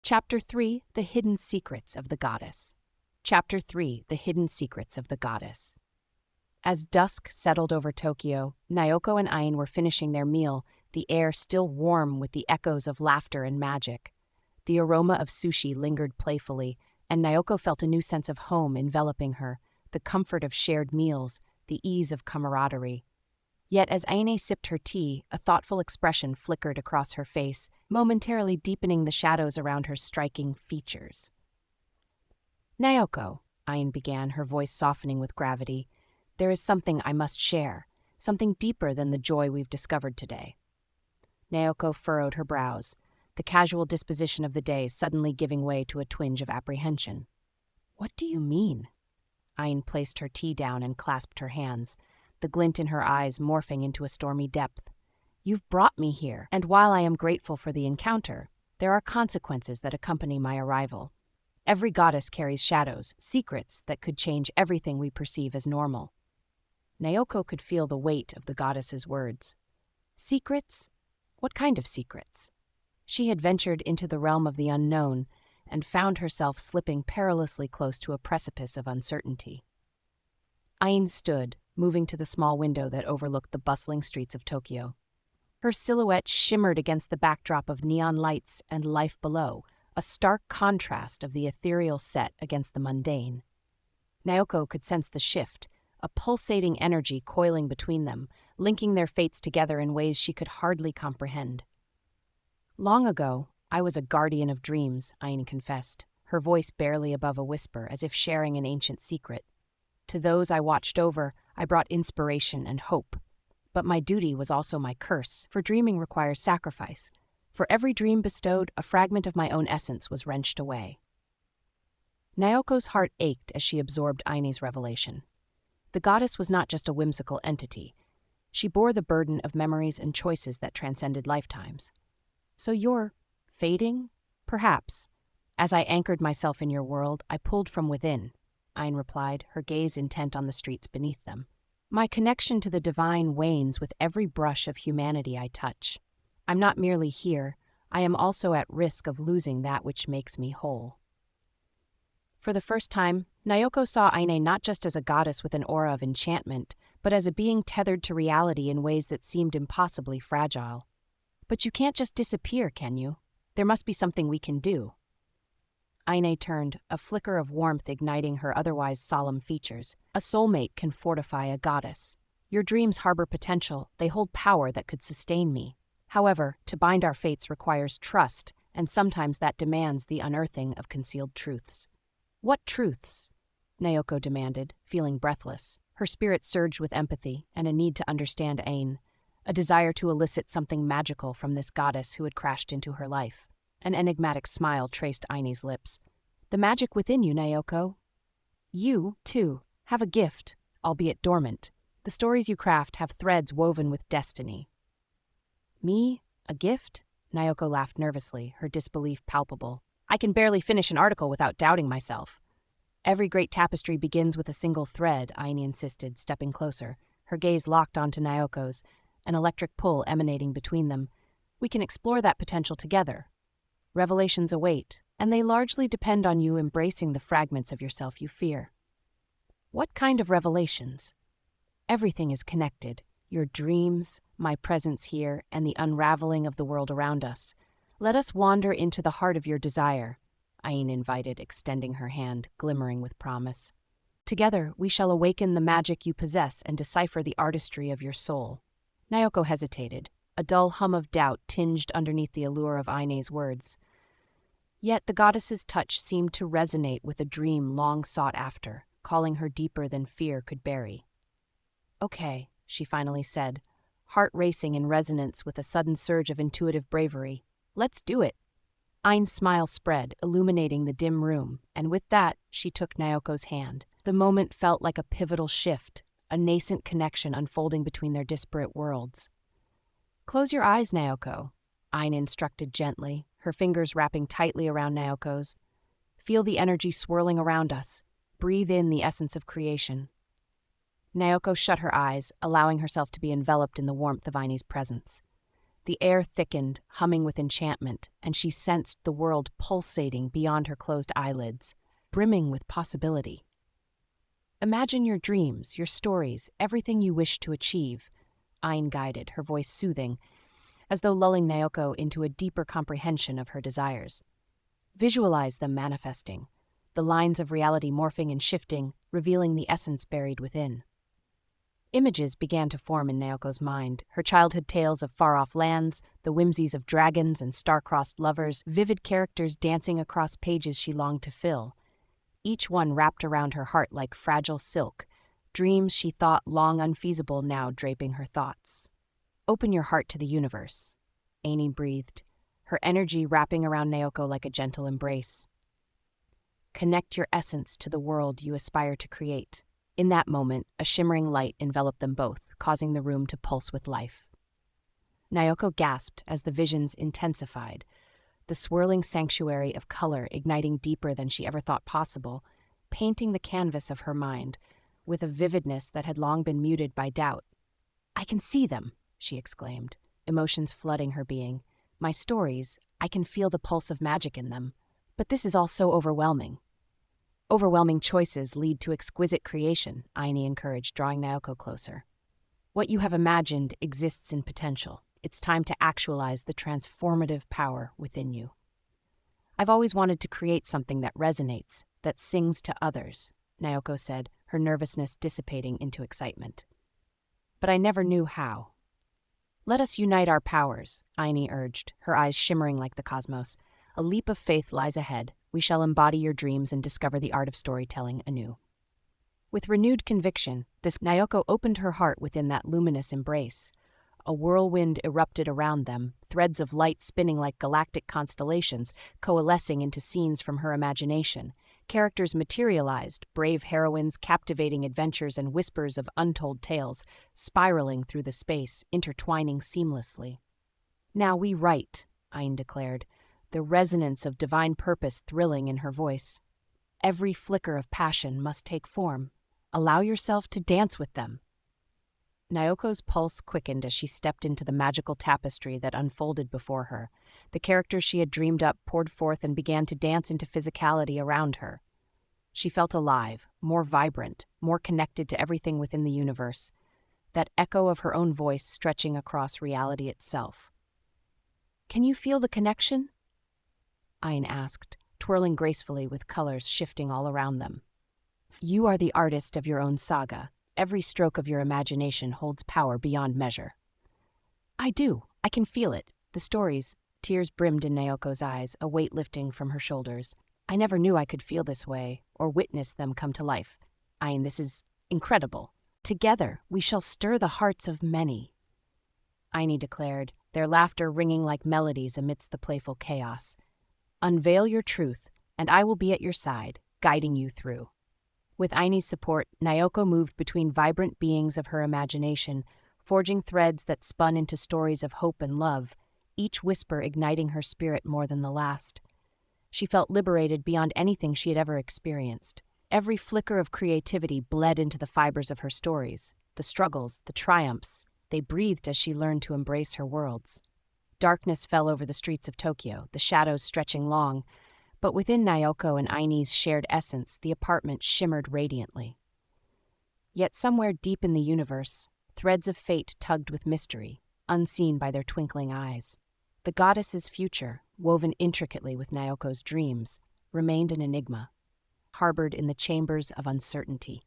Chapter 3 The Hidden Secrets of the Goddess. Chapter 3 The Hidden Secrets of the Goddess. As dusk settled over Tokyo, Naoko and Ain were finishing their meal, the air still warm with the echoes of laughter and magic. The aroma of sushi lingered playfully, and Naoko felt a new sense of home enveloping her, the comfort of shared meals, the ease of camaraderie. Yet as Aine sipped her tea, a thoughtful expression flickered across her face, momentarily deepening the shadows around her striking features. "Naoko," Aine began, her voice softening with gravity, "there is something I must share, something deeper than the joy we've discovered today." Naoko furrowed her brows, the casual disposition of the day suddenly giving way to a twinge of apprehension. "What do you mean?" Aine placed her tea down and clasped her hands, the glint in her eyes morphing into a stormy depth. "You've brought me here, and while I am grateful for the encounter, there are consequences that accompany my arrival. Every goddess carries shadows, secrets that could change everything we perceive as normal." Naoko could feel the weight of the goddess's words. Secrets? What kind of secrets? She had ventured into the realm of the unknown and found herself slipping perilously close to a precipice of uncertainty. Ain stood, moving to the small window that overlooked the bustling streets of Tokyo. Her silhouette shimmered against the backdrop of neon lights and life below, a stark contrast of the ethereal set against the mundane. Naoko could sense the shift, a pulsating energy coiling between them, linking their fates together in ways she could hardly comprehend. "Long ago, I was a guardian of dreams," Ain confessed, her voice barely above a whisper, as if sharing an ancient secret. "To those I watched over, I brought inspiration and hope. But my duty was also my curse, for dreaming requires sacrifice. For every dream bestowed, a fragment of my own essence was wrenched away." Naoko's heart ached as she absorbed Aine's revelation. The goddess was not just a whimsical entity. She bore the burden of memories and choices that transcended lifetimes. "So you're fading? Perhaps. As I anchored myself in your world, I pulled from within," Ain replied, her gaze intent on the streets beneath them. "My connection to the divine wanes with every brush of humanity I touch. I'm not merely here, I am also at risk of losing that which makes me whole." For the first time, Naoko saw Aine not just as a goddess with an aura of enchantment, but as a being tethered to reality in ways that seemed impossibly fragile. "But you can't just disappear, can you? There must be something we can do." Aine turned, a flicker of warmth igniting her otherwise solemn features. "A soulmate can fortify a goddess. Your dreams harbor potential, they hold power that could sustain me. However, to bind our fates requires trust, and sometimes that demands the unearthing of concealed truths." "What truths?" Naoko demanded, feeling breathless. Her spirit surged with empathy and a need to understand Ain, a desire to elicit something magical from this goddess who had crashed into her life. An enigmatic smile traced Aine's lips. "The magic within you, Naoko. You, too, have a gift, albeit dormant. The stories you craft have threads woven with destiny." "Me? A gift?" Naoko laughed nervously, her disbelief palpable. "I can barely finish an article without doubting myself." "Every great tapestry begins with a single thread," Aine insisted, stepping closer, her gaze locked onto Naoko's, an electric pull emanating between them. "We can explore that potential together. Revelations await, and they largely depend on you embracing the fragments of yourself you fear." "What kind of revelations?" "Everything is connected. Your dreams, my presence here, and the unraveling of the world around us. Let us wander into the heart of your desire," Ain invited, extending her hand, glimmering with promise. "Together, we shall awaken the magic you possess and decipher the artistry of your soul." Naoko hesitated, a dull hum of doubt tinged underneath the allure of Aine's words. Yet the goddess's touch seemed to resonate with a dream long sought after, calling her deeper than fear could bury. "Okay," she finally said, heart racing in resonance with a sudden surge of intuitive bravery. "Let's do it." Ain's smile spread, illuminating the dim room, and with that, she took Naoko's hand. The moment felt like a pivotal shift, a nascent connection unfolding between their disparate worlds. "Close your eyes, Naoko," Ain instructed gently, her fingers wrapping tightly around Naoko's. "Feel the energy swirling around us. Breathe in the essence of creation." Naoko shut her eyes, allowing herself to be enveloped in the warmth of Aine's presence. The air thickened, humming with enchantment, and she sensed the world pulsating beyond her closed eyelids, brimming with possibility. Imagine your dreams, your stories, everything you wish to achieve, Ain guided, her voice soothing, as though lulling Naoko into a deeper comprehension of her desires. Visualize them manifesting, the lines of reality morphing and shifting, revealing the essence buried within. Images began to form in Naoko's mind, her childhood tales of far-off lands, the whimsies of dragons and star-crossed lovers, vivid characters dancing across pages she longed to fill. Each one wrapped around her heart like fragile silk, dreams she thought long unfeasible now draping her thoughts. Open your heart to the universe, Ain breathed, her energy wrapping around Naoko like a gentle embrace. Connect your essence to the world you aspire to create. In that moment, a shimmering light enveloped them both, causing the room to pulse with life. Naoko gasped as the visions intensified, the swirling sanctuary of color igniting deeper than she ever thought possible, painting the canvas of her mind with a vividness that had long been muted by doubt. "I can see them," she exclaimed, emotions flooding her being. "My stories, I can feel the pulse of magic in them. But this is all so overwhelming." "Overwhelming choices lead to exquisite creation," Ain encouraged, drawing Naoko closer. "What you have imagined exists in potential. It's time to actualize the transformative power within you." "I've always wanted to create something that resonates, that sings to others," Naoko said, her nervousness dissipating into excitement. "But I never knew how." "Let us unite our powers," Ain urged, her eyes shimmering like the cosmos. "A leap of faith lies ahead. We shall embody your dreams and discover the art of storytelling anew." With renewed conviction, Naoko opened her heart within that luminous embrace. A whirlwind erupted around them, threads of light spinning like galactic constellations, coalescing into scenes from her imagination. Characters materialized, brave heroines, captivating adventures, and whispers of untold tales, spiraling through the space, intertwining seamlessly. "Now we write," Ain declared, the resonance of divine purpose thrilling in her voice. "Every flicker of passion must take form. Allow yourself to dance with them." Naoko's pulse quickened as she stepped into the magical tapestry that unfolded before her. The characters she had dreamed up poured forth and began to dance into physicality around her. She felt alive, more vibrant, more connected to everything within the universe, that echo of her own voice stretching across reality itself. "Can you feel the connection?" Ain asked, twirling gracefully with colors shifting all around them. "You are the artist of your own saga. Every stroke of your imagination holds power beyond measure." "I do. I can feel it." The stories, tears brimmed in Naoko's eyes, a weight lifting from her shoulders. "I never knew I could feel this way, or witness them come to life. Ain, this is incredible. Together, we shall stir the hearts of many," Ain declared, their laughter ringing like melodies amidst the playful chaos. "Unveil your truth, and I will be at your side, guiding you through." With Ain's support, Naoko moved between vibrant beings of her imagination, forging threads that spun into stories of hope and love, each whisper igniting her spirit more than the last. She felt liberated beyond anything she had ever experienced. Every flicker of creativity bled into the fibers of her stories. The struggles, the triumphs, they breathed as she learned to embrace her worlds. Darkness fell over the streets of Tokyo, the shadows stretching long, but within Naoko and Ain's shared essence, the apartment shimmered radiantly. Yet somewhere deep in the universe, threads of fate tugged with mystery, unseen by their twinkling eyes. The goddess's future, woven intricately with Naoko's dreams, remained an enigma, harbored in the chambers of uncertainty.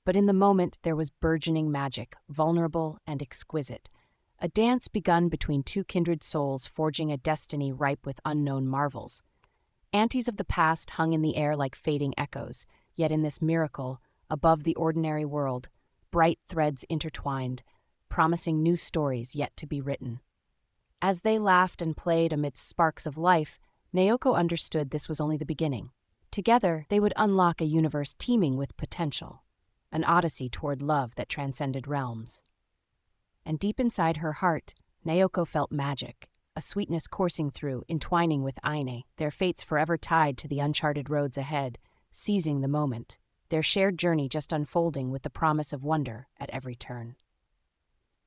But in the moment there was burgeoning magic, vulnerable and exquisite, a dance begun between two kindred souls forging a destiny ripe with unknown marvels. Antes of the past hung in the air like fading echoes, yet in this miracle, above the ordinary world, bright threads intertwined, promising new stories yet to be written. As they laughed and played amidst sparks of life, Naoko understood this was only the beginning. Together, they would unlock a universe teeming with potential, an odyssey toward love that transcended realms. And deep inside her heart, Naoko felt magic, a sweetness coursing through, entwining with Aine, their fates forever tied to the uncharted roads ahead, seizing the moment, their shared journey just unfolding with the promise of wonder at every turn.